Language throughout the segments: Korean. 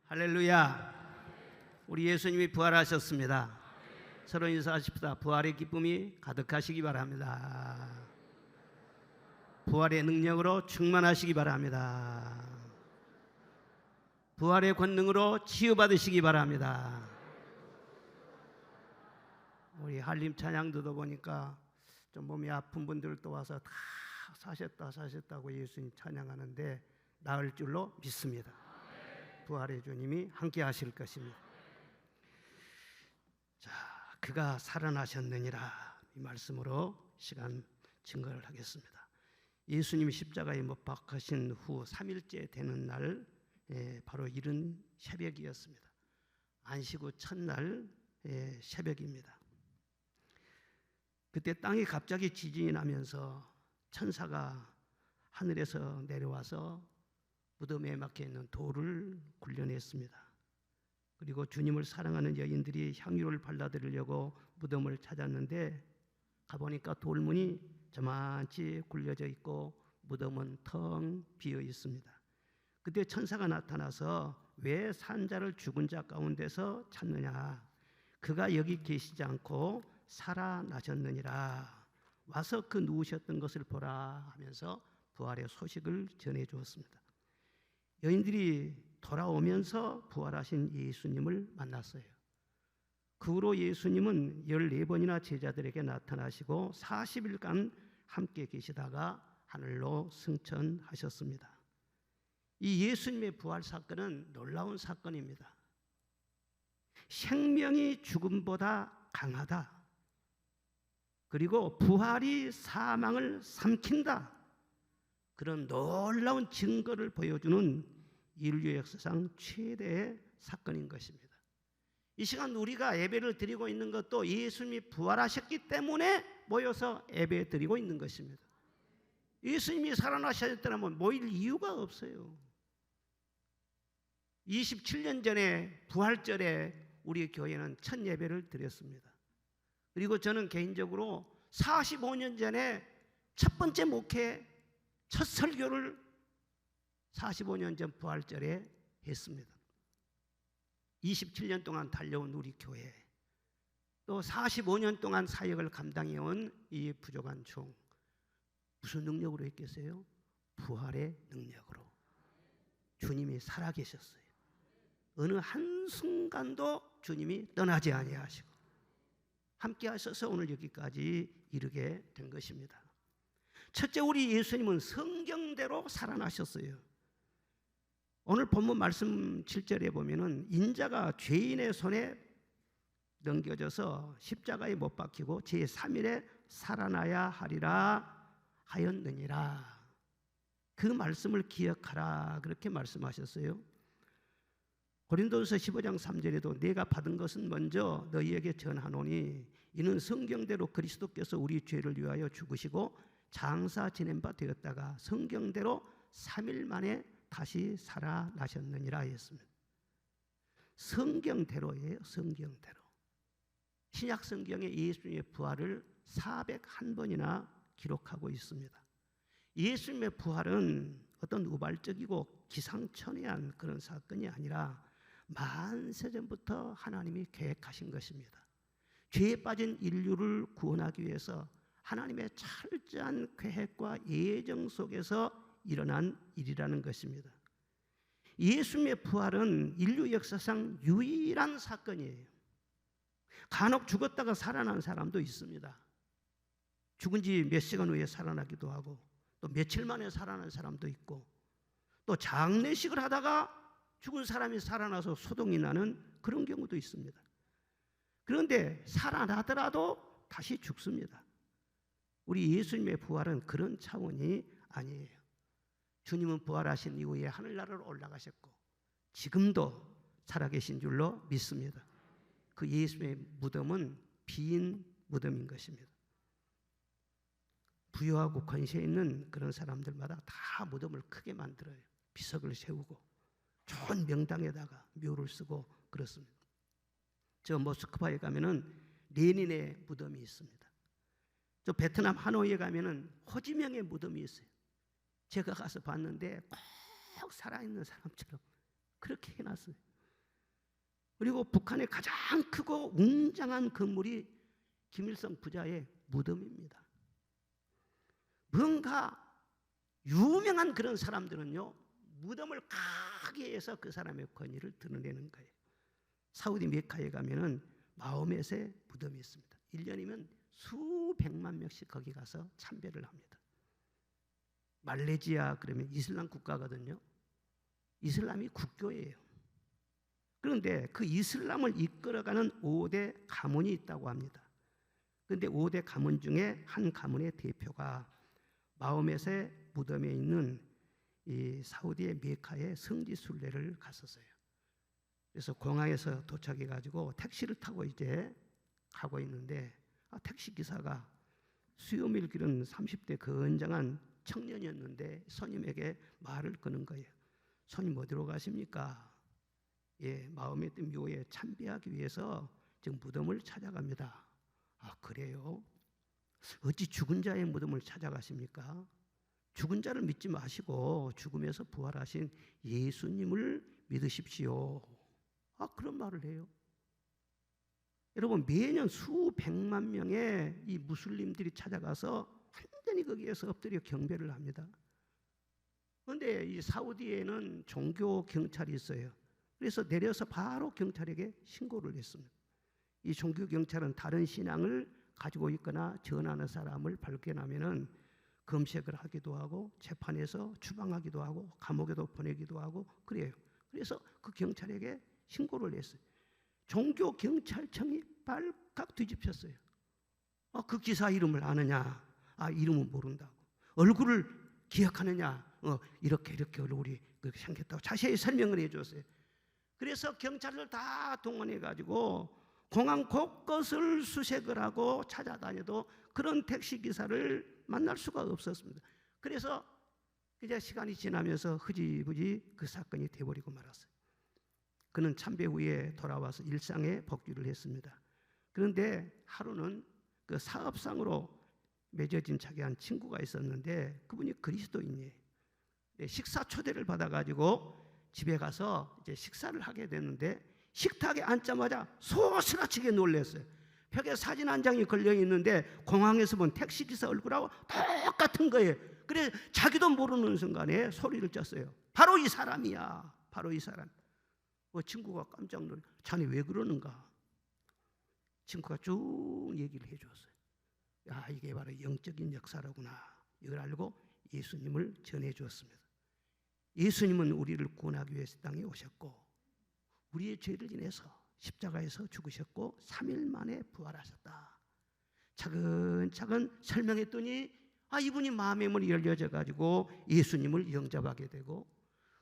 할렐루야. 우리 예수님이 부활하셨습니다. 서로 인사하십시다. 부활의 기쁨이 가득하시기 바랍니다. 부활의 능력으로 충만하시기 바랍니다. 부활의 권능으로 치유받으시기 바랍니다. 우리 한림 찬양 들어보니까 좀 몸이 아픈 분들도 와서 다 사셨다고 예수님 찬양하는데 나을 줄로 믿습니다. 부활의 주님이 함께 하실 것입니다. 자, 그가 살아나셨느니라, 이 말씀으로 시간 증거를 하겠습니다. 예수님이 십자가에 못 박히신 후 3일째 되는 날, 바로 이른 새벽이었습니다. 안식 후 첫날 새벽입니다. 그때 땅이 갑자기 지진이 나면서 천사가 하늘에서 내려와서 무덤에 막혀 있는 돌을 굴려냈습니다. 그리고 주님을 사랑하는 여인들이 향유를 발라드리려고 무덤을 찾았는데 가보니까 돌문이 저만치 굴려져 있고 무덤은 텅 비어 있습니다. 그때 천사가 나타나서 왜 산자를 죽은 자 가운데서 찾느냐, 그가 여기 계시지 않고 살아나셨느니라, 와서 그 누우셨던 것을 보라 하면서 부활의 소식을 전해 주었습니다. 여인들이 돌아오면서 부활하신 예수님을 만났어요. 그 후로 예수님은 14번이나 제자들에게 나타나시고 40일간 함께 계시다가 하늘로 승천하셨습니다. 이 예수님의 부활 사건은 놀라운 사건입니다. 생명이 죽음보다 강하다, 그리고 부활이 사망을 삼킨다, 그런 놀라운 증거를 보여주는 인류 역사상 최대의 사건인 것입니다. 이 시간 우리가 예배를 드리고 있는 것도 예수님이 부활하셨기 때문에 모여서 예배 드리고 있는 것입니다. 예수님이 살아나셨다면 모일 이유가 없어요. 27년 전에 부활절에 우리 교회는 첫 예배를 드렸습니다. 그리고 저는 개인적으로 45년 전에 첫 번째 목회, 첫 설교를 45년 전 부활절에 했습니다. 27년 동안 달려온 우리 교회, 또 45년 동안 사역을 감당해온 이 부족한 종, 무슨 능력으로 했겠어요? 부활의 능력으로. 주님이 살아계셨어요. 어느 한순간도 주님이 떠나지 아니하시고 함께 하셔서 오늘 여기까지 이르게 된 것입니다. 첫째, 우리 예수님은 성경대로 살아나셨어요. 오늘 본문 말씀 7절에 보면은 인자가 죄인의 손에 넘겨져서 십자가에 못 박히고 제3일에 살아나야 하리라 하였느니라, 그 말씀을 기억하라, 그렇게 말씀하셨어요. 고린도서 15장 3절에도 내가 받은 것은 먼저 너희에게 전하노니 이는 성경대로 그리스도께서 우리 죄를 위하여 죽으시고 장사 지낸 바 되었다가 성경대로 3일 만에 다시 살아나셨느니라 했습니다. 성경대로예요. 성경대로. 신약 성경에 예수님의 부활을 401번이나 기록하고 있습니다. 예수님의 부활은 어떤 우발적이고 기상천외한 그런 사건이 아니라 만세전부터 하나님이 계획하신 것입니다. 죄에 빠진 인류를 구원하기 위해서 하나님의 철저한 계획과 예정 속에서 일어난 일이라는 것입니다. 예수님의 부활은 인류 역사상 유일한 사건이에요. 간혹 죽었다가 살아난 사람도 있습니다. 죽은 지 몇 시간 후에 살아나기도 하고, 또 며칠 만에 살아난 사람도 있고, 또 장례식을 하다가 죽은 사람이 살아나서 소동이 나는 그런 경우도 있습니다. 그런데 살아나더라도 다시 죽습니다. 우리 예수님의 부활은 그런 차원이 아니에요. 주님은 부활하신 이후에 하늘나라로 올라가셨고 지금도 살아계신 줄로 믿습니다. 그 예수의 무덤은 빈 무덤인 것입니다. 부유하고 권세 있는 그런 사람들마다 다 무덤을 크게 만들어요. 비석을 세우고 좋은 명당에다가 묘를 쓰고 그렇습니다. 저 모스크바에 가면은 레닌의 무덤이 있습니다. 저 베트남 하노이에 가면은 호지명의 무덤이 있어요. 제가 가서 봤는데 꼭 살아있는 사람처럼 그렇게 해놨어요. 그리고 북한의 가장 크고 웅장한 건물이 김일성 부자의 무덤입니다. 뭔가 유명한 그런 사람들은요, 무덤을 크게 해서 그 사람의 권위를 드러내는 거예요. 사우디 메카에 가면은 마호멧의 무덤이 있습니다. 1년이면 수백만 명씩 거기 가서 참배를 합니다. 말레이시아 그러면 이슬람 국가거든요. 이슬람이 국교예요. 그런데 그 이슬람을 이끌어가는 5대 가문이 있다고 합니다. 그런데 5대 가문 중에 한 가문의 대표가 마호멧의 무덤에 있는 이 사우디의 메카의 성지 순례를 갔었어요. 그래서 공항에서 도착해 가지고 택시를 타고 이제 가고 있는데 택시 기사가 수요일 길은 30대 건장한 청년이었는데 손님에게 말을 거는 거예요. 손님 어디로 가십니까? 예, 마호멧 묘에 참배하기 위해서 지금 무덤을 찾아갑니다. 아, 그래요? 어찌 죽은 자의 무덤을 찾아가십니까? 죽은 자를 믿지 마시고 죽음에서 부활하신 예수님을 믿으십시오. 아, 그런 말을 해요. 여러분, 매년 수백만 명의 이 무슬림들이 찾아가서 완전히 거기에서 엎드려 경배를 합니다. 그런데 이 사우디에는 종교 경찰이 있어요. 그래서 내려서 바로 경찰에게 신고를 했습니다. 이 종교 경찰은 다른 신앙을 가지고 있거나 전하는 사람을 발견하면은 검색을 하기도 하고 재판에서 추방하기도 하고 감옥에도 보내기도 하고 그래요. 그래서 그 경찰에게 신고를 했어요. 종교 경찰청이 발칵 뒤집혔어요. 그 기사 이름을 아느냐? 아, 이름은 모른다고. 얼굴을 기억하느냐? 이렇게 얼굴이 그렇게 생겼다고 자세히 설명을 해줬어요. 그래서 경찰을 다 동원해 가지고 공항 곳곳을 수색을 하고 찾아다녀도 그런 택시 기사를 만날 수가 없었습니다. 그래서 이제 시간이 지나면서 흐지부지 그 사건이 돼버리고 말았어요. 그는 참배 후에 돌아와서 일상에 복귀를 했습니다. 그런데 하루는 그 사업상으로 맺어진 자기 한 친구가 있었는데 그분이 그리스도인이에요. 식사 초대를 받아가지고 집에 가서 이제 식사를 하게 됐는데 식탁에 앉자마자 소스라치게 놀랐어요. 벽에 사진 한 장이 걸려 있는데 공항에서 본 택시기사 얼굴하고 똑같은 거예요. 그래 자기도 모르는 순간에 소리를 쳤어요. 바로 이 사람이야. 바로 이 사람. 친구가 깜짝 놀래. 자네 왜 그러는가? 친구가 쭉 얘기를 해줬어요. 야, 이게 바로 영적인 역사라구나. 이걸 알고 예수님을 전해주었습니다. 예수님은 우리를 구원하기 위해서 땅에 오셨고 우리의 죄를 인해서 십자가에서 죽으셨고 3일 만에 부활하셨다. 차근차근 설명했더니 이분이 마음의 문이 열려져 가지고 예수님을 영접하게 되고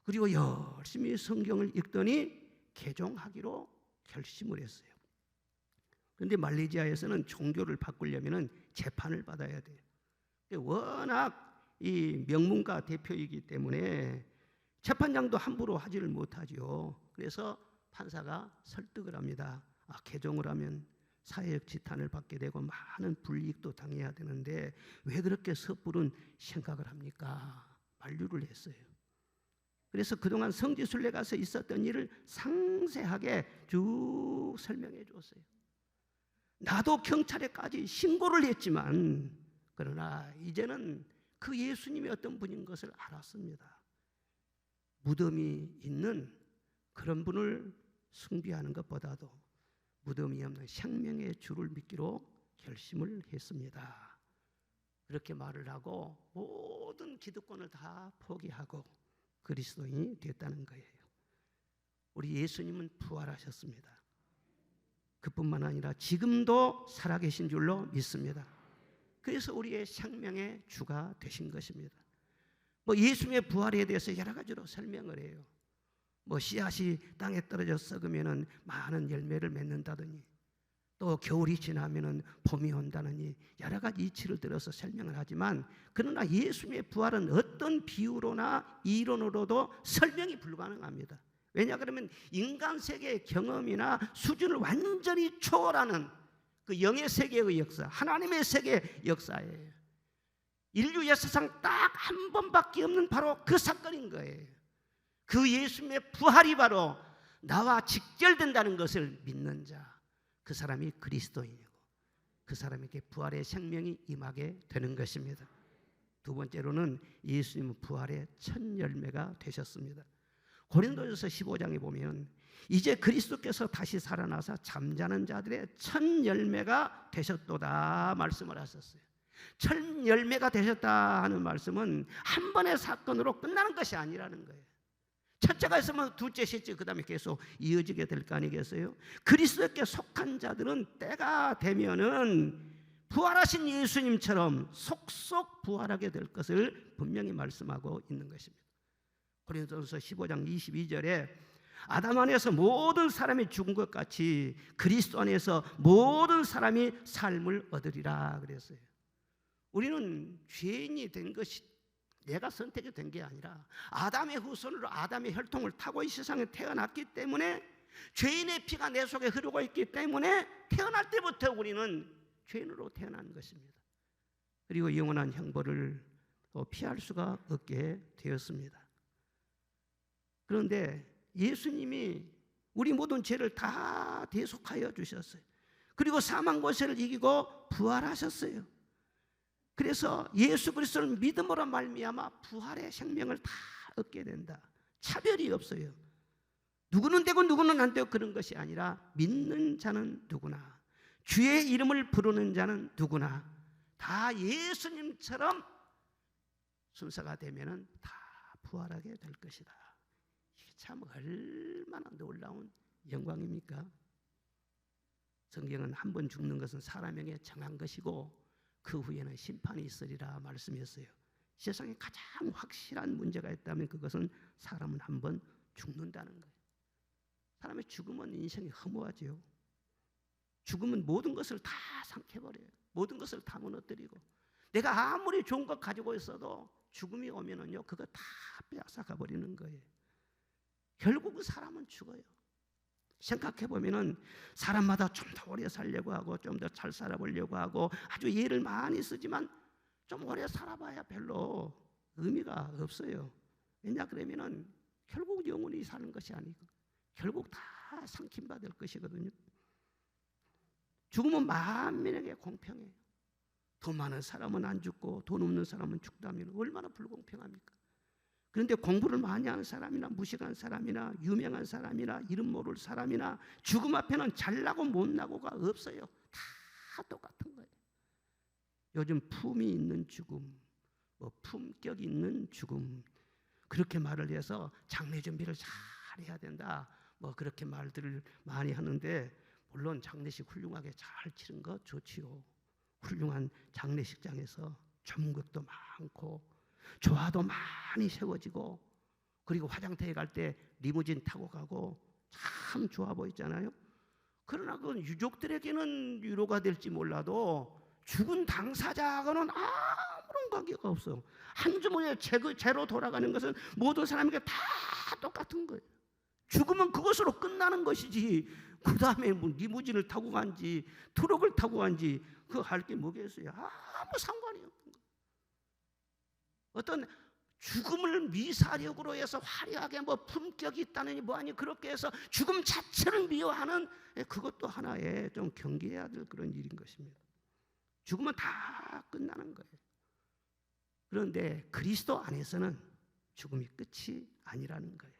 그리고 열심히 성경을 읽더니 개종하기로 결심을 했어요. 그런데 말레이시아에서는 종교를 바꾸려면 재판을 받아야 돼요. 워낙 이 명문가 대표이기 때문에 재판장도 함부로 하지를 못하죠. 그래서 판사가 설득을 합니다. 개종을 하면 사회적 지탄을 받게 되고 많은 불이익도 당해야 되는데 왜 그렇게 섣부른 생각을 합니까? 만류를 했어요. 그래서 그동안 성지순례 가서 있었던 일을 상세하게 쭉 설명해 줬어요. 나도 경찰에까지 신고를 했지만 그러나 이제는 그 예수님이 어떤 분인 것을 알았습니다. 무덤이 있는 그런 분을 숭배하는 것보다도 무덤이 없는 생명의 주를 믿기로 결심을 했습니다. 그렇게 말을 하고 모든 기득권을 다 포기하고 그리스도인이 됐다는 거예요. 우리 예수님은 부활하셨습니다. 그뿐만 아니라 지금도 살아계신 줄로 믿습니다. 그래서 우리의 생명의 주가 되신 것입니다. 예수님의 부활에 대해서 여러 가지로 설명을 해요. 씨앗이 땅에 떨어져 썩으면 많은 열매를 맺는다더니 또 겨울이 지나면 봄이 온다느니 여러 가지 이치를 들어서 설명을 하지만 그러나 예수님의 부활은 어떤 비유로나 이론으로도 설명이 불가능합니다. 왜냐 그러면 인간 세계의 경험이나 수준을 완전히 초월하는 그 영의 세계의 역사, 하나님의 세계의 역사예요. 인류 역사상 딱 한 번밖에 없는 바로 그 사건인 거예요. 그 예수님의 부활이 바로 나와 직결된다는 것을 믿는 자, 그 사람이 그리스도인이고 그 사람에게 부활의 생명이 임하게 되는 것입니다. 두 번째로는 예수님은 부활의 첫 열매가 되셨습니다. 고린도전서 15장에 보면 이제 그리스도께서 다시 살아나사 잠자는 자들의 첫 열매가 되셨도다 말씀을 하셨어요. 첫 열매가 되셨다 하는 말씀은 한 번의 사건으로 끝나는 것이 아니라는 거예요. 첫째가 있으면 둘째, 셋째, 그 다음에 계속 이어지게 될 거 아니겠어요? 그리스도께 속한 자들은 때가 되면은 부활하신 예수님처럼 속속 부활하게 될 것을 분명히 말씀하고 있는 것입니다. 고린도전서 15장 22절에 아담 안에서 모든 사람이 죽은 것 같이 그리스도 안에서 모든 사람이 삶을 얻으리라 그랬어요. 우리는 죄인이 된 것이 내가 선택이 된 게 아니라 아담의 후손으로 아담의 혈통을 타고 이 세상에 태어났기 때문에 죄인의 피가 내 속에 흐르고 있기 때문에 태어날 때부터 우리는 죄인으로 태어난 것입니다. 그리고 영원한 형벌을 피할 수가 없게 되었습니다. 그런데 예수님이 우리 모든 죄를 다 대속하여 주셨어요. 그리고 사망 권세를 이기고 부활하셨어요. 그래서 예수 그리스도를 믿음으로 말미암아 부활의 생명을 다 얻게 된다. 차별이 없어요. 누구는 되고 누구는 안 되고 그런 것이 아니라 믿는 자는 누구나, 주의 이름을 부르는 자는 누구나 다 예수님처럼 순서가 되면은 다 부활하게 될 것이다. 이게 참 얼마나 놀라운 영광입니까? 성경은 한 번 죽는 것은 사람에게 정한 것이고 그 후에는 심판이 있으리라 말씀했어요. 세상에 가장 확실한 문제가 있다면 그것은 사람은 한 번 죽는다는 거예요. 사람의 죽음은 인생이 허무하지요. 죽음은 모든 것을 다 삼켜버려요. 모든 것을 다 무너뜨리고 내가 아무리 좋은 것 가지고 있어도 죽음이 오면은요 그거 다 빼앗아가 버리는 거예요. 결국은 사람은 죽어요. 생각해 보면은 사람마다 좀 더 오래 살려고 하고 좀 더 잘 살아보려고 하고 아주 예를 많이 쓰지만 좀 오래 살아봐야 별로 의미가 없어요. 왜냐 그러면은 결국 영원히 사는 것이 아니고 결국 다 삼킴받을 것이거든요. 죽음은 만민에게 공평해요. 돈 많은 사람은 안 죽고 돈 없는 사람은 죽다면 얼마나 불공평합니까? 그런데 공부를 많이 하는 사람이나 무식한 사람이나 유명한 사람이나 이름 모를 사람이나 죽음 앞에는 잘나고 못나고가 없어요. 다 똑같은 거예요. 요즘 품이 있는 죽음, 품격 있는 죽음 그렇게 말을 해서 장례 준비를 잘 해야 된다. 그렇게 말들을 많이 하는데 물론 장례식 훌륭하게 잘 치른 것 좋지요. 훌륭한 장례식장에서 전문객도 많고 조화도 많이 세워지고 그리고 화장터에 갈 때 리무진 타고 가고 참 좋아 보이잖아요. 그러나 그건 유족들에게는 위로가 될지 몰라도 죽은 당사자하고는 아무런 관계가 없어. 한 주머니에 재로 돌아가는 것은 모든 사람에게 다 똑같은 거예요. 죽으면 그것으로 끝나는 것이지 그 다음에 뭐 리무진을 타고 간지 트럭을 타고 간지 그거 할 게 뭐겠어요. 아무 상관이 없는 거예요. 어떤 죽음을 미사력으로 해서 화려하게 품격이 있다느니 뭐하니 그렇게 해서 죽음 자체를 미워하는 그것도 하나의 좀 경계해야 될 그런 일인 것입니다. 죽으면 다 끝나는 거예요. 그런데 그리스도 안에서는 죽음이 끝이 아니라는 거예요.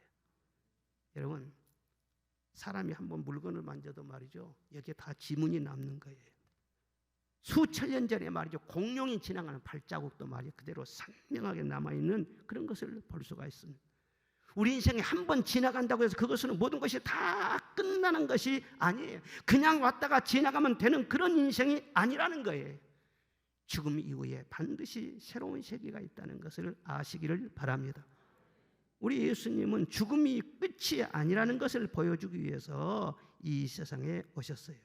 여러분 사람이 한번 물건을 만져도 말이죠 여기에 다 지문이 남는 거예요. 수천 년 전에 말이죠 공룡이 지나가는 발자국도 말이죠 그대로 선명하게 남아있는 그런 것을 볼 수가 있습니다. 우리 인생에 한 번 지나간다고 해서 그것은 모든 것이 다 끝나는 것이 아니에요. 그냥 왔다가 지나가면 되는 그런 인생이 아니라는 거예요. 죽음 이후에 반드시 새로운 세계가 있다는 것을 아시기를 바랍니다. 우리 예수님은 죽음이 끝이 아니라는 것을 보여주기 위해서 이 세상에 오셨어요.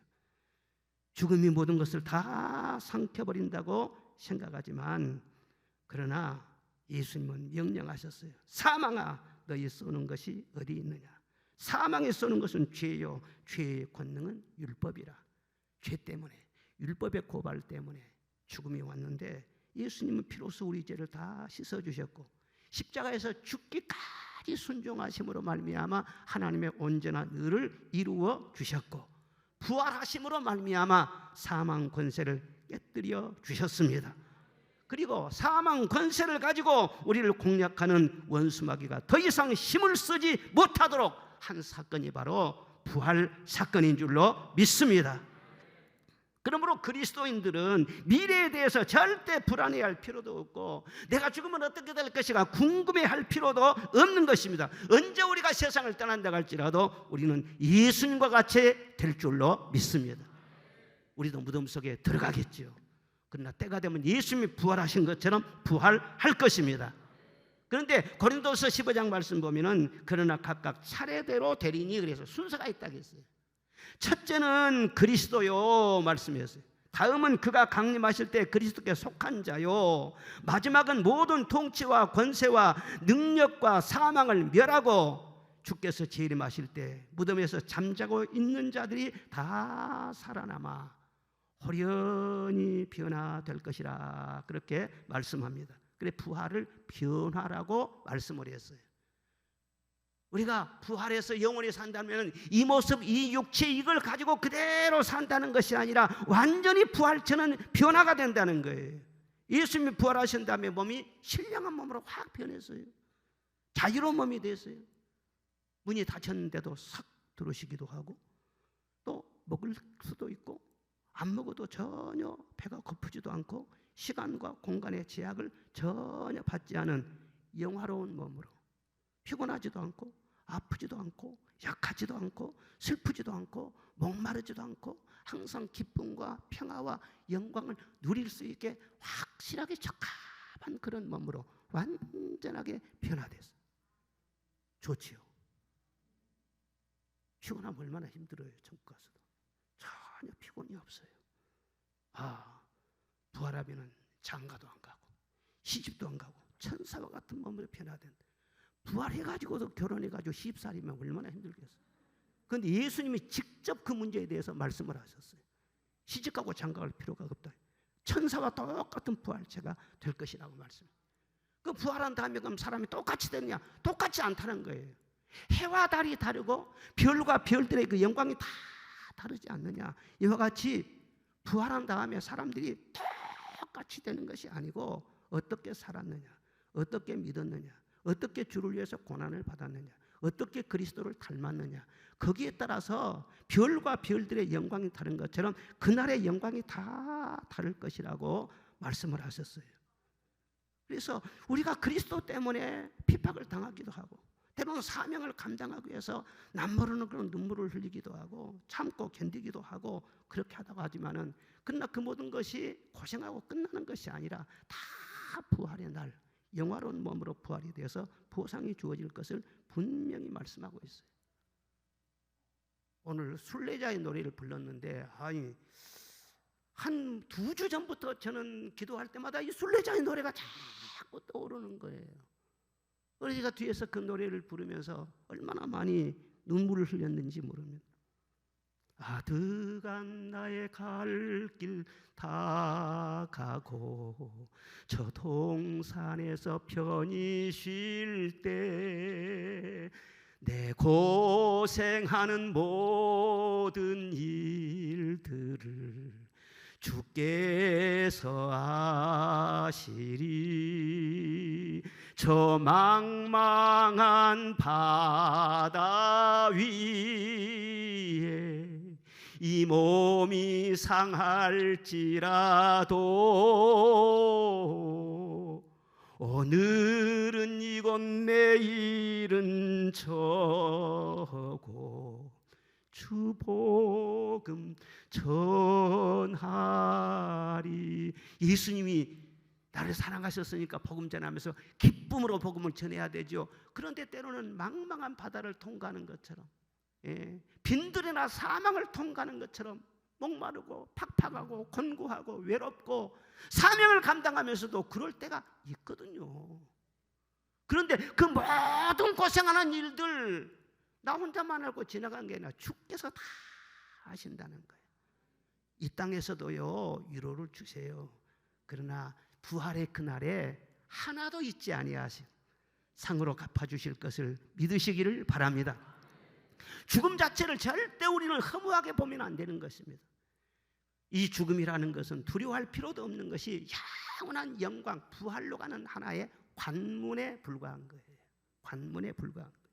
죽음이 모든 것을 다 삼켜버린다고 생각하지만 그러나 예수님은 명령하셨어요. 사망아 너희 쏘는 것이 어디 있느냐. 사망에 쏘는 것은 죄요 죄의 권능은 율법이라. 죄 때문에 율법의 고발 때문에 죽음이 왔는데 예수님은 피로써 우리 죄를 다 씻어주셨고 십자가에서 죽기까지 끝까지 순종하심으로 말미암아 하나님의 온전한 의를 이루어 주셨고, 부활하심으로 말미암아 사망 권세를 깨뜨려 주셨습니다. 그리고 사망 권세를 가지고 우리를 공략하는 원수마귀가 더 이상 힘을 쓰지 못하도록 한 사건이 바로 부활 사건인 줄로 믿습니다. 그러므로 그리스도인들은 미래에 대해서 절대 불안해할 필요도 없고, 내가 죽으면 어떻게 될 것인가 궁금해할 필요도 없는 것입니다. 언제 우리가 세상을 떠난다고 할지라도 우리는 예수님과 같이 될 줄로 믿습니다. 우리도 무덤 속에 들어가겠지요. 그러나 때가 되면 예수님이 부활하신 것처럼 부활할 것입니다. 그런데 고린도서 15장 말씀 보면은 그러나 각각 차례대로 되리니, 그래서 순서가 있다고 했어요. 첫째는 그리스도요 말씀이었어요. 다음은 그가 강림하실 때 그리스도께 속한 자요, 마지막은 모든 통치와 권세와 능력과 사망을 멸하고 주께서 재림하실 때 무덤에서 잠자고 있는 자들이 다 살아남아 호련히 변화될 것이라, 그렇게 말씀합니다. 그래, 부활을 변화라고 말씀을 했어요. 우리가 부활해서 영원히 산다면 이 모습, 이 육체, 이걸 가지고 그대로 산다는 것이 아니라 완전히 부활체는 변화가 된다는 거예요. 예수님이 부활하신 다음에 몸이 신령한 몸으로 확 변했어요. 자유로운 몸이 됐어요. 문이 닫혔는데도 싹 들어오시기도 하고, 또 먹을 수도 있고, 안 먹어도 전혀 배가 고프지도 않고, 시간과 공간의 제약을 전혀 받지 않은 영화로운 몸으로, 피곤하지도 않고 아프지도 않고 약하지도 않고 슬프지도 않고 목마르지도 않고 항상 기쁨과 평화와 영광을 누릴 수 있게 확실하게 적합한 그런 몸으로 완전하게 변화됐어요. 좋지요. 피곤하면 얼마나 힘들어요. 천국 가서도 전혀 피곤이 없어요. 부활하면은 장가도 안 가고 시집도 안 가고 천사와 같은 몸으로 변화된다. 부활해가지고도 결혼해가지고 시집살이면 얼마나 힘들겠어요. 그런데 예수님이 직접 그 문제에 대해서 말씀을 하셨어요. 시집가고 장가갈 필요가 없다. 천사와 똑같은 부활체가 될 것이라고 말씀. 그 부활한 다음에 그럼 사람이 똑같이 되느냐? 똑같지 않다는 거예요. 해와 달이 다르고 별과 별들의 그 영광이 다 다르지 않느냐? 이와 같이 부활한 다음에 사람들이 똑같이 되는 것이 아니고, 어떻게 살았느냐, 어떻게 믿었느냐, 어떻게 주를 위해서 고난을 받았느냐, 어떻게 그리스도를 닮았느냐, 거기에 따라서 별과 별들의 영광이 다른 것처럼 그날의 영광이 다 다를 것이라고 말씀을 하셨어요. 그래서 우리가 그리스도 때문에 핍박을 당하기도 하고, 때로는 사명을 감당하기 위해서 남모르는 그런 눈물을 흘리기도 하고 참고 견디기도 하고 그렇게 하다고 하지만은, 그러나 그 모든 것이 고생하고 끝나는 것이 아니라 다 부활의 날 영화로운 몸으로 부활이 되어서 보상이 주어질 것을 분명히 말씀하고 있어요. 오늘 순례자의 노래를 불렀는데, 한 2주 전부터 저는 기도할 때마다 이 순례자의 노래가 자꾸 떠오르는 거예요. 그래서 제가 뒤에서 그 노래를 부르면서 얼마나 많이 눈물을 흘렸는지 모릅니다. 아득한 나의 갈 길 다 가고 저 동산에서 편히 쉴 때 내 고생하는 모든 일들을 주께서 아시리. 저 망망한 바다 위에 이 몸이 상할지라도 오늘은 이곳 내일은 저곳 주 복음 전하리. 예수님이 나를 사랑하셨으니까 복음 전하면서 기쁨으로 복음을 전해야 되죠. 그런데 때로는 망망한 바다를 통과하는 것처럼, 빈들이나 사망을 통과하는 것처럼 목마르고 팍팍하고 곤고하고 외롭고 사명을 감당하면서도 그럴 때가 있거든요. 그런데 그 모든 고생하는 일들 나 혼자만 알고 지나간 게 아니라 주께서 다 하신다는 거예요. 이 땅에서도요 위로를 주세요. 그러나 부활의 그날에 하나도 잊지 아니하시고 상으로 갚아주실 것을 믿으시기를 바랍니다. 죽음 자체를 절대 우리는 허무하게 보면 안 되는 것입니다. 이 죽음이라는 것은 두려워할 필요도 없는 것이 영원한 영광, 부활로 가는 하나의 관문에 불과한 거예요. 관문에 불과한 거예요.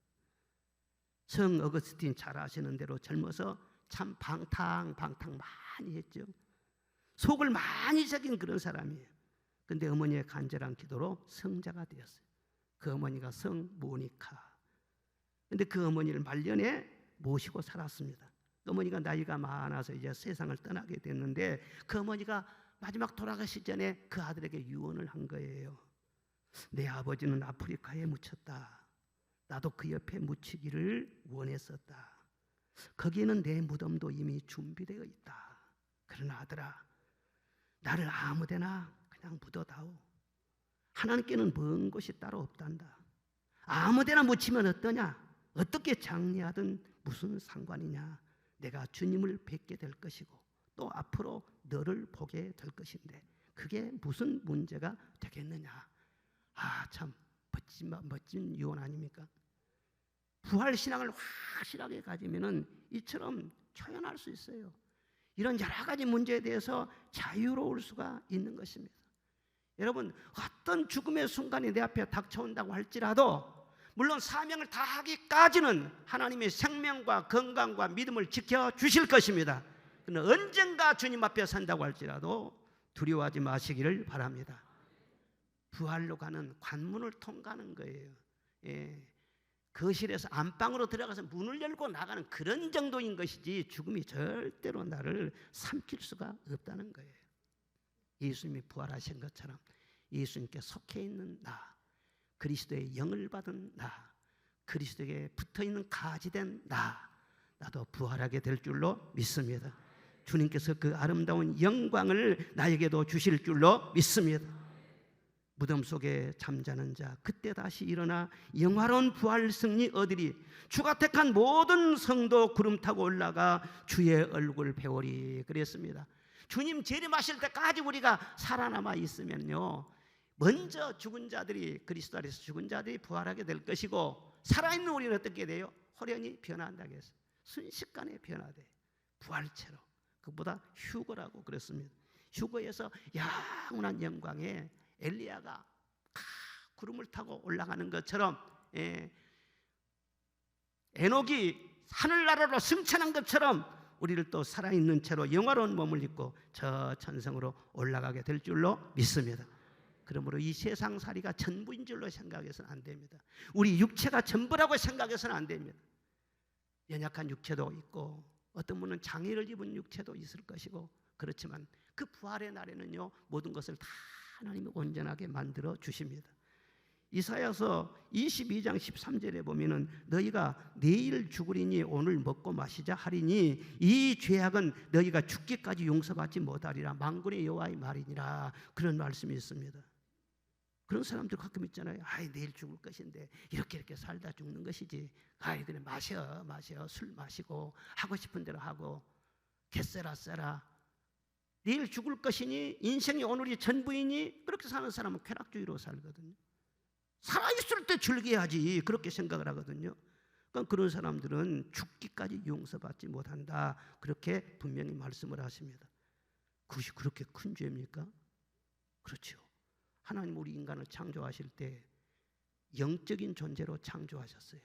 성 어거스틴 잘 아시는 대로 젊어서 참 방탕 많이 했죠. 속을 많이 적인 그런 사람이에요. 그런데 어머니의 간절한 기도로 성자가 되었어요. 그 어머니가 성 모니카. 그런데 그 어머니를 말년에 모시고 살았습니다. 어머니가 나이가 많아서 이제 세상을 떠나게 됐는데 그 어머니가 마지막 돌아가시 전에 그 아들에게 유언을 한 거예요. 내 아버지는 아프리카에 묻혔다. 나도 그 옆에 묻히기를 원했었다. 거기에는 내 무덤도 이미 준비되어 있다. 그러나 아들아, 나를 아무데나 그냥 묻어다오. 하나님께는 먼 곳이 따로 없단다. 아무데나 묻히면 어떠냐? 어떻게 장례하든 무슨 상관이냐? 내가 주님을 뵙게 될 것이고 또 앞으로 너를 보게 될 것인데 그게 무슨 문제가 되겠느냐? 아, 참 멋진 유언 아닙니까? 부활신앙을 확실하게 가지면은 이처럼 초연할 수 있어요. 이런 여러 가지 문제에 대해서 자유로울 수가 있는 것입니다. 여러분, 어떤 죽음의 순간이 내 앞에 닥쳐온다고 할지라도 물론 사명을 다하기까지는 하나님의 생명과 건강과 믿음을 지켜주실 것입니다. 그러나 언젠가 주님 앞에 산다고 할지라도 두려워하지 마시기를 바랍니다. 부활로 가는 관문을 통과하는 거예요. 거실에서 안방으로 들어가서 문을 열고 나가는 그런 정도인 것이지 죽음이 절대로 나를 삼킬 수가 없다는 거예요. 예수님이 부활하신 것처럼 예수님께 속해 있는 나, 그리스도의 영을 받은 나, 그리스도에게 붙어있는 가지된 나도 부활하게 될 줄로 믿습니다. 주님께서 그 아름다운 영광을 나에게도 주실 줄로 믿습니다. 무덤 속에 잠자는 자 그때 다시 일어나 영화로운 부활 승리 얻으리. 주가 택한 모든 성도 구름 타고 올라가 주의 얼굴 배우리 그랬습니다. 주님 재림하실 때까지 우리가 살아남아 있으면요, 먼저 죽은 자들이, 그리스도 안에서 죽은 자들이 부활하게 될 것이고 살아있는 우리는 어떻게 돼요? 호련히 변화한다고 했어요. 순식간에 변화돼요. 부활체로. 그보다 휴거라고 그랬습니다. 휴거에서 영원한 영광에 엘리야가 구름을 타고 올라가는 것처럼, 에녹이 하늘나라로 승천한 것처럼 우리를 또 살아있는 채로 영화로운 몸을 입고 저 천성으로 올라가게 될 줄로 믿습니다. 그러므로 이 세상살이가 전부인 줄로 생각해서는 안 됩니다. 우리 육체가 전부라고 생각해서는 안 됩니다. 연약한 육체도 있고 어떤 분은 장애를 입은 육체도 있을 것이고, 그렇지만 그 부활의 날에는요, 모든 것을 다 하나님이 온전하게 만들어 주십니다. 이사야서 22장 13절에 보면은 너희가 내일 죽으리니 오늘 먹고 마시자 하리니 이 죄악은 너희가 죽기까지 용서받지 못하리라. 만군의 여호와의 말이니라. 그런 말씀이 있습니다. 그런 사람들 가끔 있잖아요. 아이, 내일 죽을 것인데 이렇게 살다 죽는 것이지. 아이, 그래 마셔 술 마시고 하고 싶은 대로 하고 개쎄라 쎄라. 내일 죽을 것이니 인생이 오늘이 전부이니 그렇게 사는 사람은 쾌락주의로 살거든요. 살아있을 때 즐겨야지 그렇게 생각을 하거든요. 그러니까 그런 사람들은 죽기까지 용서받지 못한다. 그렇게 분명히 말씀을 하십니다. 그것이 그렇게 큰 죄입니까? 그렇죠. 하나님 우리 인간을 창조하실 때 영적인 존재로 창조하셨어요.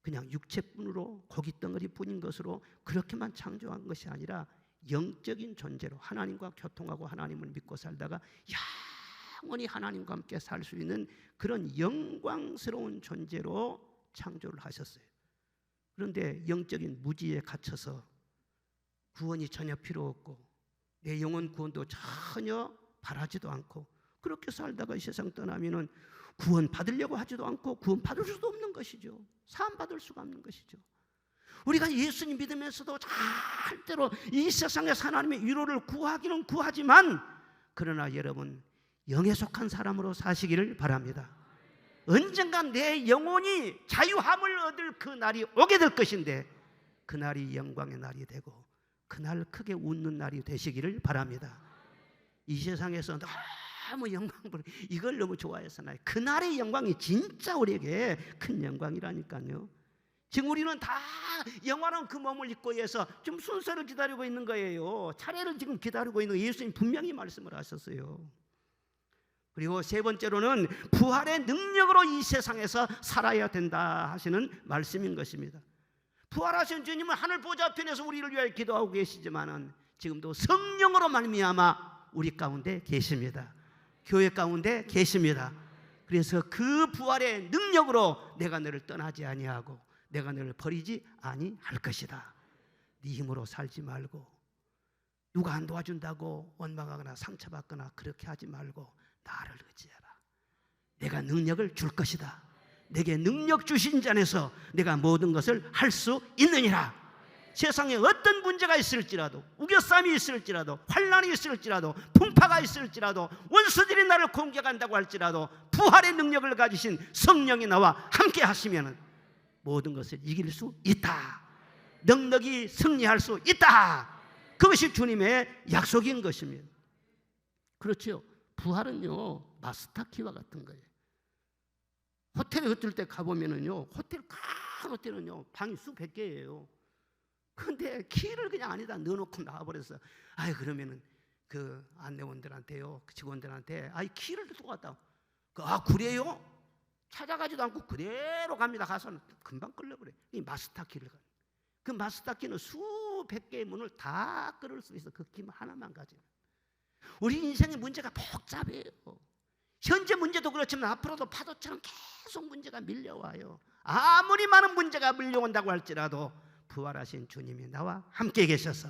그냥 육체뿐으로 고깃덩어리뿐인 것으로 그렇게만 창조한 것이 아니라 영적인 존재로 하나님과 교통하고 하나님을 믿고 살다가 영원히 하나님과 함께 살 수 있는 그런 영광스러운 존재로 창조를 하셨어요. 그런데 영적인 무지에 갇혀서 구원이 전혀 필요 없고 내 영혼 구원도 전혀 바라지도 않고 그렇게 살다가 이 세상 떠나면은 구원 받으려고 하지도 않고 구원 받을 수도 없는 것이죠. 사함 받을 수가 없는 것이죠. 우리가 예수님 믿으면서도 절대로 이 세상에서 하나님의 위로를 구하기는 구하지만, 그러나 여러분 영에 속한 사람으로 사시기를 바랍니다. 언젠가 내 영혼이 자유함을 얻을 그 날이 오게 될 것인데 그 날이 영광의 날이 되고 그날 크게 웃는 날이 되시기를 바랍니다. 이 세상에서 너무 영광을, 이걸 너무 좋아해서 나요. 그날의 영광이 진짜 우리에게 큰 영광이라니까요. 지금 우리는 다 영원한 그 몸을 입고 해서 좀 순서를 기다리고 있는 거예요. 차례를 지금 기다리고 있는 거예요. 예수님 분명히 말씀을 하셨어요. 그리고 세 번째로는 부활의 능력으로 이 세상에서 살아야 된다 하시는 말씀인 것입니다. 부활하신 주님은 하늘 보좌편에서 우리를 위하여 기도하고 계시지만은 지금도 성령으로 말미암아 우리 가운데 계십니다. 교회 가운데 계십니다. 그래서 그 부활의 능력으로 내가 너를 떠나지 아니하고 내가 너를 버리지 아니할 것이다. 네 힘으로 살지 말고, 누가 안 도와준다고 원망하거나 상처받거나 그렇게 하지 말고 나를 의지해라. 내가 능력을 줄 것이다. 내게 능력 주신 자 안에서 내가 모든 것을 할 수 있느니라. 세상에 어떤 문제가 있을지라도, 우겨싸움이 있을지라도, 환난이 있을지라도, 풍파가 있을지라도, 원수들이 나를 공격한다고 할지라도 부활의 능력을 가지신 성령이 나와 함께 하시면 모든 것을 이길 수 있다. 넉넉히 승리할 수 있다. 그것이 주님의 약속인 것입니다. 그렇죠. 부활은요, 마스터키와 같은 거예요. 호텔에 어떨 때 가보면은요, 호텔 큰 호텔은요 방이 수백 개예요. 근데 키를 그냥 안에다 넣어놓고 나와버렸어. 아이, 그러면은 그 안내원들한테요, 그 직원들한테, 아이, 키를 두고 갔다. 아, 그래요? 찾아가지도 않고 그대로 갑니다. 가서는 금방 끌려버려요. 이 마스터키를 가요. 그 마스터키는 수백 개의 문을 다 끌을 수 있어. 그 키 하나만 가지면. 우리 인생의 문제가 복잡해요. 현재 문제도 그렇지만 앞으로도 파도처럼 계속 문제가 밀려와요. 아무리 많은 문제가 밀려온다고 할지라도 부활하신 주님이 나와 함께 계셔서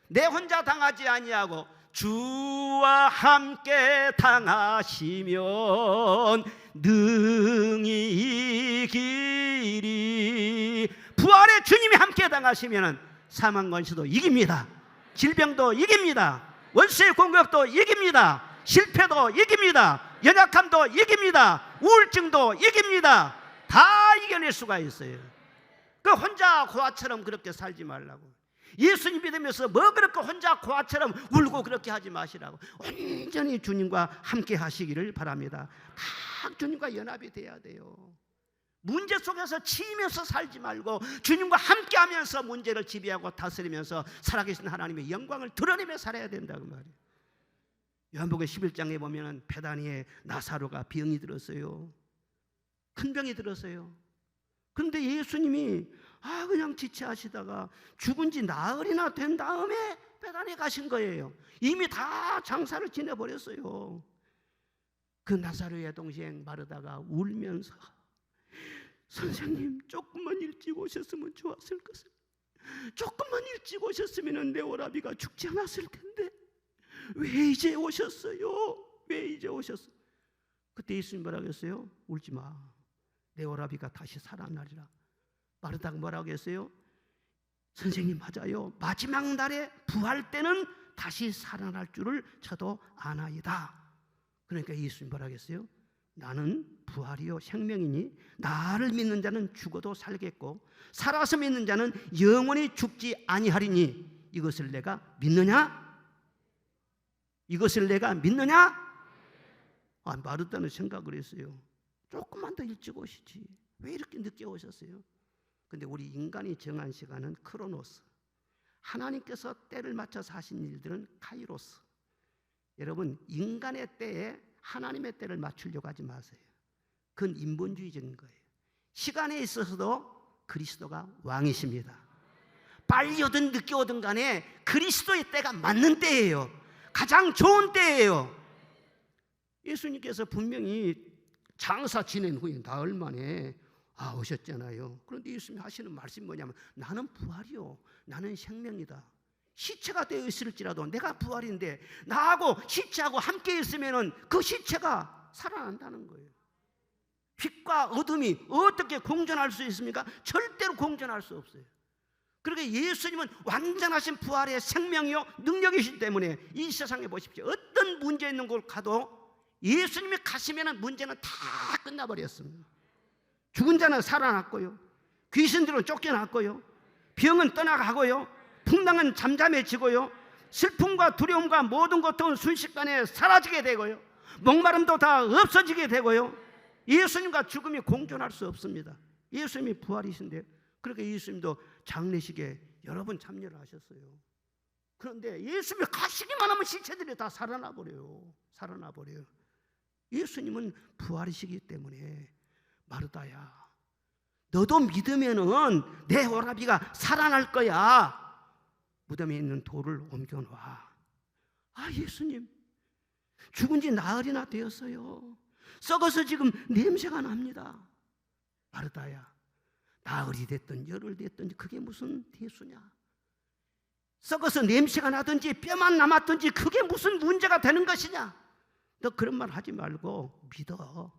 내 혼자 당하지 아니하고 주와 함께 당하시면 능히 이기리. 부활의 주님이 함께 당하시면 사망 권세도 이깁니다. 질병도 이깁니다. 원수의 공격도 이깁니다. 실패도 이깁니다. 연약함도 이깁니다. 우울증도 이깁니다. 다 이겨낼 수가 있어요. 그 혼자 고아처럼 그렇게 살지 말라고. 예수님 믿으면서 뭐 그렇게 혼자 고아처럼 울고 그렇게 하지 마시라고. 온전히 주님과 함께 하시기를 바랍니다. 다 주님과 연합이 돼야 돼요. 문제 속에서 치이면서 살지 말고 주님과 함께 하면서 문제를 지배하고 다스리면서 살아계신 하나님의 영광을 드러내며 살아야 된다고 말이에요. 요한복음 11장에 보면 베다니에 나사로가 병이 들었어요. 큰 병이 들었어요. 그런데 예수님이 그냥 지체하시다가 죽은 지 나흘이나 된 다음에 베다니에 가신 거예요. 이미 다 장사를 지내버렸어요. 그 나사로의 동생 마르다가 울면서, 선생님, 조금만 일찍 오셨으면 좋았을 것을. 조금만 일찍 오셨으면 내 오라비가 죽지 않았을 텐데 왜 이제 오셨어요? 왜 이제 오셨어요? 그때 예수님 뭐라고 했어요? 울지 마. 내 오라비가 다시 살아나리라. 마르다가 뭐라고 했어요? 선생님, 맞아요. 마지막 날에 부활 때는 다시 살아날 줄을 저도 아나이다. 그러니까 예수님 뭐라고 했어요? 나는 부활이요 생명이니 나를 믿는 자는 죽어도 살겠고 살아서 믿는 자는 영원히 죽지 아니하리니 이것을 내가 믿느냐? 이것을 내가 믿느냐? 마르다는 생각을 했어요. 조금만 더 일찍 오시지. 왜 이렇게 늦게 오셨어요? 근데 우리 인간이 정한 시간은 크로노스. 하나님께서 때를 맞춰서 하신 일들은 카이로스. 여러분, 인간의 때에 하나님의 때를 맞추려고 하지 마세요. 그건 인본주의적인 거예요. 시간에 있어서도 그리스도가 왕이십니다. 빨리 오든 늦게 오든 간에 그리스도의 때가 맞는 때예요. 가장 좋은 때예요. 예수님께서 분명히 장사 지낸 후에 나흘 만에 오셨잖아요. 그런데 예수님이 하시는 말씀이 뭐냐면 나는 부활이요, 나는 생명이다. 시체가 되어 있을지라도 내가 부활인데 나하고 시체하고 함께 있으면 그 시체가 살아난다는 거예요. 빛과 어둠이 어떻게 공존할 수 있습니까? 절대로 공존할 수 없어요. 그러니까 예수님은 완전하신 부활의 생명이요 능력이시기 때문에 이 세상에 보십시오. 어떤 문제 있는 곳 가도 예수님이 가시면 문제는 다 끝나버렸습니다. 죽은 자는 살아났고요, 귀신들은 쫓겨났고요, 병은 떠나가고요, 풍랑은 잠잠해지고요, 슬픔과 두려움과 모든 고통은 순식간에 사라지게 되고요, 목마름도 다 없어지게 되고요. 예수님과 죽음이 공존할 수 없습니다. 예수님이 부활이신데, 그렇게 예수님도 장례식에 여러 번 참여를 하셨어요. 그런데 예수님이 가시기만 하면 시체들이 다 살아나 버려요. 예수님은 부활이시기 때문에 마르다야, 너도 믿으면은 내 오라비가 살아날 거야. 무덤에 있는 돌을 옮겨놔. 아, 예수님, 죽은 지 나흘이나 되었어요. 썩어서 지금 냄새가 납니다. 마르다야, 나흘이 됐든 열흘 됐든 그게 무슨 대수냐? 썩어서 냄새가 나든지 뼈만 남았든지 그게 무슨 문제가 되는 것이냐? 너 그런 말 하지 말고 믿어.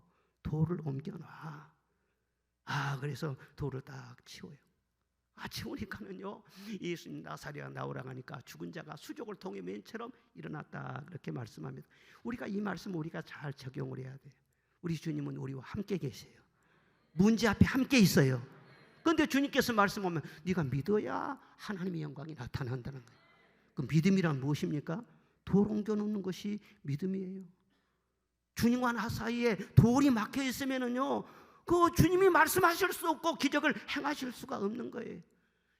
돌을 옮겨놔. 아, 그래서 돌을 딱 치워요. 아, 치우니까는요, 예수님 나사렛 나오라고 하니까 죽은 자가 수족을 통해 맨처럼 일어났다, 그렇게 말씀합니다. 우리가 이 말씀을 우리가 잘 적용을 해야 돼요. 우리 주님은 우리와 함께 계세요. 문제 앞에 함께 있어요. 그런데 주님께서 말씀하면 네가 믿어야 하나님의 영광이 나타난다는 거예요. 그 믿음이란 무엇입니까? 돌 옮겨놓는 것이 믿음이에요. 주님과 나 사이에 돌이 막혀 있으면은요, 그 주님이 말씀하실 수 없고 기적을 행하실 수가 없는 거예요.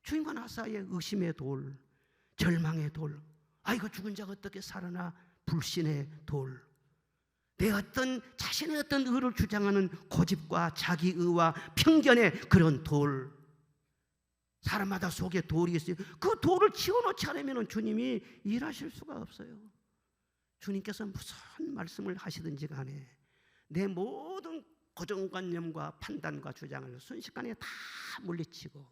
주님과 나 사이에 의심의 돌, 절망의 돌, 아이고 죽은 자가 어떻게 살아나, 불신의 돌, 내 어떤 자신의 어떤 의를 주장하는 고집과 자기의와 편견의 그런 돌, 사람마다 속에 돌이 있어요. 그 돌을 치워놓지 않으면 주님이 일하실 수가 없어요. 주님께서 무슨 말씀을 하시든지 간에 내 모든 고정관념과 판단과 주장을 순식간에 다 물리치고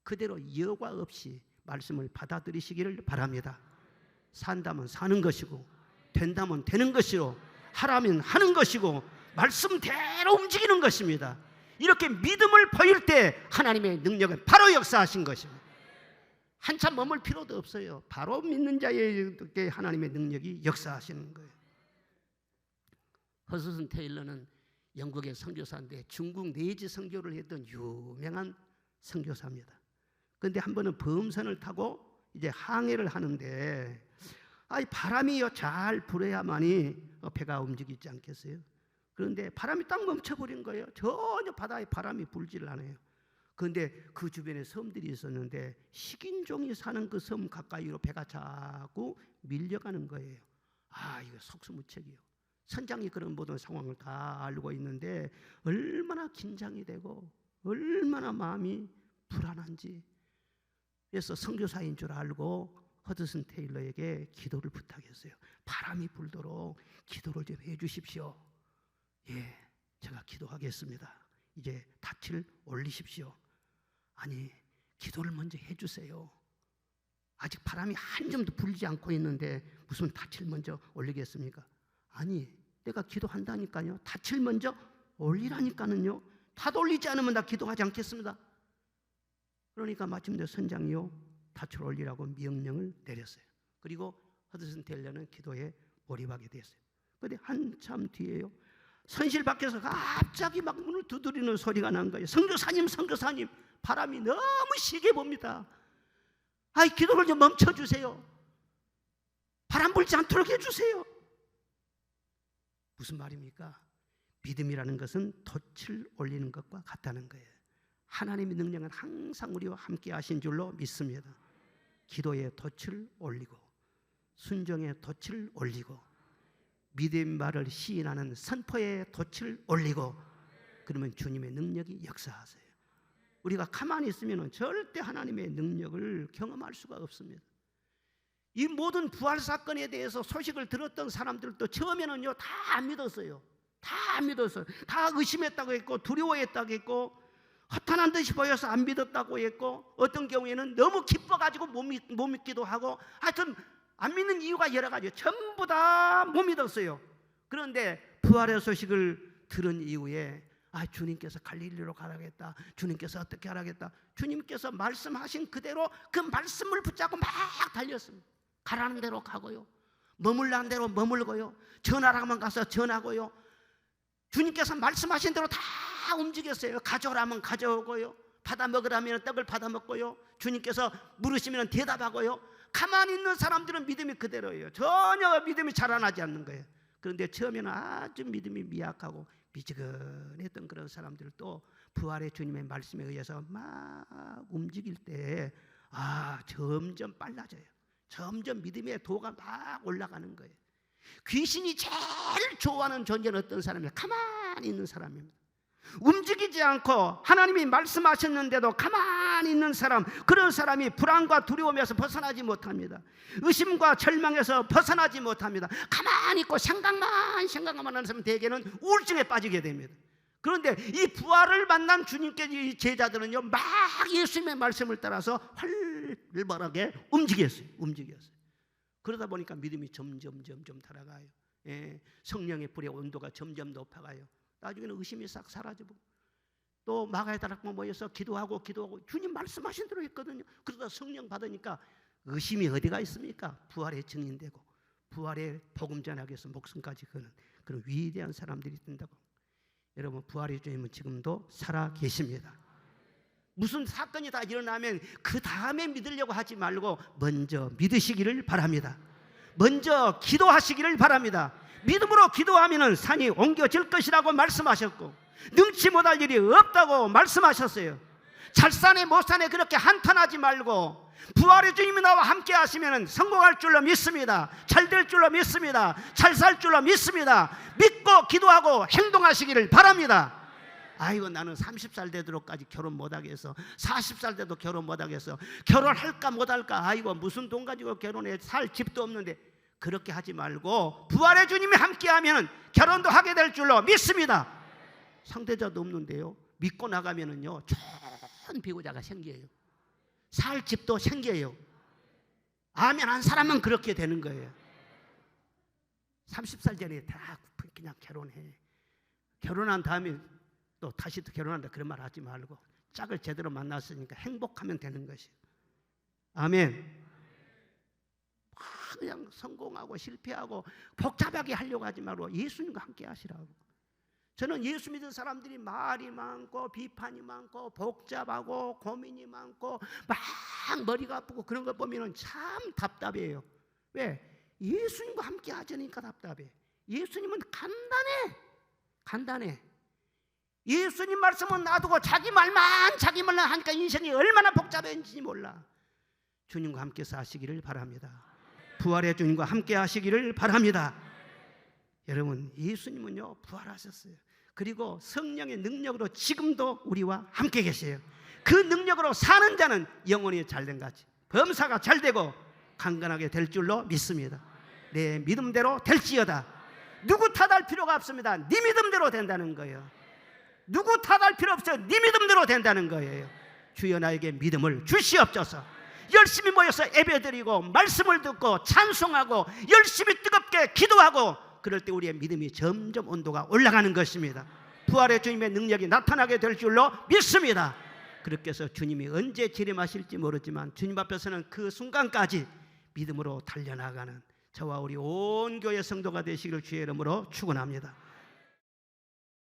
그대로 여과 없이 말씀을 받아들이시기를 바랍니다. 산다면 사는 것이고, 된다면 되는 것이고, 하라면 하는 것이고, 말씀대로 움직이는 것입니다. 이렇게 믿음을 보일 때 하나님의 능력은 바로 역사하신 것입니다. 한참 머물 필요도 없어요. 바로 믿는 자에게 하나님의 능력이 역사하시는 거예요. 허스슨 테일러는 영국의 선교사인데 중국 내지 선교를 했던 유명한 선교사입니다. 그런데 한 번은 범선을 타고 이제 항해를 하는데 바람이 잘 불어야만이 배가 움직이지 않겠어요? 그런데 바람이 딱 멈춰버린 거예요. 전혀 바다에 바람이 불지를 않아요. 그런데 그 주변에 섬들이 있었는데 식인종이 사는 그 섬 가까이로 배가 자꾸 밀려가는 거예요. 아, 이거 속수무책이요. 선장이 그런 모든 상황을 다 알고 있는데 얼마나 긴장이 되고 얼마나 마음이 불안한지. 그래서 선교사인 줄 알고 허드슨 테일러에게 기도를 부탁했어요. 바람이 불도록 기도를 좀 해주십시오. 예, 제가 기도하겠습니다. 이제 닻을 올리십시오. 아니, 기도를 먼저 해주세요. 아직 바람이 한 점도 불지 않고 있는데 무슨 닻을 먼저 올리겠습니까? 아니, 내가 기도한다니까요. 닻을 먼저 올리라니까는요. 다 올리지 않으면 나 기도하지 않겠습니다. 그러니까 마침내 선장이요, 닻을 올리라고 명령을 내렸어요. 그리고 허드슨 테일러는 기도에 몰입하게 됐어요. 그런데 한참 뒤에요, 선실 밖에서 갑자기 막 문을 두드리는 소리가 난 거예요. 선교사님, 선교사님, 바람이 너무 시게 봅니다. 아이, 기도를 좀 멈춰주세요. 바람 불지 않도록 해주세요. 무슨 말입니까? 믿음이라는 것은 돛을 올리는 것과 같다는 거예요. 하나님의 능력은 항상 우리와 함께 하신 줄로 믿습니다. 기도의 돛을 올리고 순종의 돛을 올리고 믿음의 말을 시인하는 선포의 돛을 올리고, 그러면 주님의 능력이 역사하세요. 우리가 가만히 있으면 절대 하나님의 능력을 경험할 수가 없습니다. 이 모든 부활 사건에 대해서 소식을 들었던 사람들도 처음에는요 다 안 믿었어요. 다 안 믿었어요. 다 의심했다고 했고 두려워했다고 했고 허탄한 듯이 보여서 안 믿었다고 했고, 어떤 경우에는 너무 기뻐가지고 못 믿기도 하고, 하여튼 안 믿는 이유가 여러 가지예요. 전부 다 못 믿었어요. 그런데 부활의 소식을 들은 이후에 주님께서 갈릴리로 가라겠다, 주님께서 어떻게 하라겠다, 주님께서 말씀하신 그대로 그 말씀을 붙잡고 막 달렸습니다. 가라는 대로 가고요, 머물라는 대로 머물고요, 전하라면 가서 전하고요, 주님께서 말씀하신 대로 다 움직였어요. 가져오라면 가져오고요, 받아 먹으라면 떡을 받아 먹고요, 주님께서 물으시면 대답하고요. 가만히 있는 사람들은 믿음이 그대로예요. 전혀 믿음이 자라나지 않는 거예요. 그런데 처음에는 아주 믿음이 미약하고 미지근했던 그런 사람들도 부활의 주님의 말씀에 의해서 막 움직일 때 점점 빨라져요. 점점 믿음의 도가 막 올라가는 거예요. 귀신이 제일 좋아하는 존재는 어떤 사람이에요? 가만히 있는 사람입니다. 움직이지 않고 하나님이 말씀하셨는데도 가만히 있는 사람, 그런 사람이 불안과 두려움에서 벗어나지 못합니다. 의심과 절망에서 벗어나지 못합니다. 가만히 있고 생각만 하는 사람은 대개는 우울증에 빠지게 됩니다. 그런데 이 부활을 만난 주님께 이 제자들은요 막 예수님의 말씀을 따라서 활발하게 움직였어요. 그러다 보니까 믿음이 점점 달아가요. 성령의 불의 온도가 점점 높아가요. 나중에는 의심이 싹 사라지고, 또 마가의 다락방 모여서 기도하고 주님 말씀하신 대로 했거든요. 그러다 성령 받으니까 의심이 어디가 있습니까? 부활의 증인되고 부활의 복음 전하기 위해서 목숨까지 거는 그런 위대한 사람들이 된다고. 여러분, 부활의 주님은 지금도 살아 계십니다. 무슨 사건이 다 일어나면 그 다음에 믿으려고 하지 말고 먼저 믿으시기를 바랍니다. 먼저 기도하시기를 바랍니다. 믿음으로 기도하면 산이 옮겨질 것이라고 말씀하셨고, 능치 못할 일이 없다고 말씀하셨어요. 잘 사네 못 사네 그렇게 한탄하지 말고 부활의 주님이 나와 함께 하시면 성공할 줄로 믿습니다. 잘 될 줄로 믿습니다. 잘 살 줄로 믿습니다. 믿고 기도하고 행동하시기를 바랍니다. 아이고, 나는 30살 되도록까지 결혼 못하겠어. 40살 돼도 결혼 못하겠어. 결혼할까 못할까. 아이고, 무슨 돈 가지고 결혼해. 살 집도 없는데. 그렇게 하지 말고 부활의 주님이 함께하면 결혼도 하게 될 줄로 믿습니다. 상대자도 없는데요, 믿고 나가면은요 좋은 배우자가 생겨요. 살 집도 생겨요. 아멘 한 사람은 그렇게 되는 거예요. 30살 전에 다 그냥 결혼해. 결혼한 다음에 또 다시 또 결혼한다 그런 말 하지 말고 짝을 제대로 만났으니까 행복하면 되는 것이에요. 아멘. 그냥 성공하고 실패하고 복잡하게 하려고 하지 말고 예수님과 함께 하시라고. 저는 예수 믿은 사람들이 말이 많고 비판이 많고 복잡하고 고민이 많고 막 머리가 아프고 그런 거 보면 참 답답해요. 왜? 예수님과 함께 하자니까 답답해. 예수님은 간단해. 예수님 말씀은 놔두고 자기 말만 하니까 인생이 얼마나 복잡한지 몰라. 주님과 함께 사시기를 바랍니다. 부활의 주님과 함께 하시기를 바랍니다. 여러분, 예수님은요 부활하셨어요. 그리고 성령의 능력으로 지금도 우리와 함께 계세요. 그 능력으로 사는 자는 영혼이 잘된 같이 범사가 잘되고 강건하게 될 줄로 믿습니다. 내 믿음대로 될지어다. 누구 탓할 필요가 없습니다. 네 믿음대로 된다는 거예요. 누구 탓할 필요 없어요. 네 믿음대로 된다는 거예요. 주여 나에게 믿음을 주시옵소서. 열심히 모여서 예배드리고 말씀을 듣고 찬송하고 열심히 뜨겁게 기도하고 그럴 때 우리의 믿음이 점점 온도가 올라가는 것입니다. 부활의 주님의 능력이 나타나게 될 줄로 믿습니다. 그렇게 해서 주님이 언제 재림하실지 모르지만 주님 앞에서는 그 순간까지 믿음으로 달려나가는 저와 우리 온 교회 성도가 되시기를 주의 이름으로 축원합니다.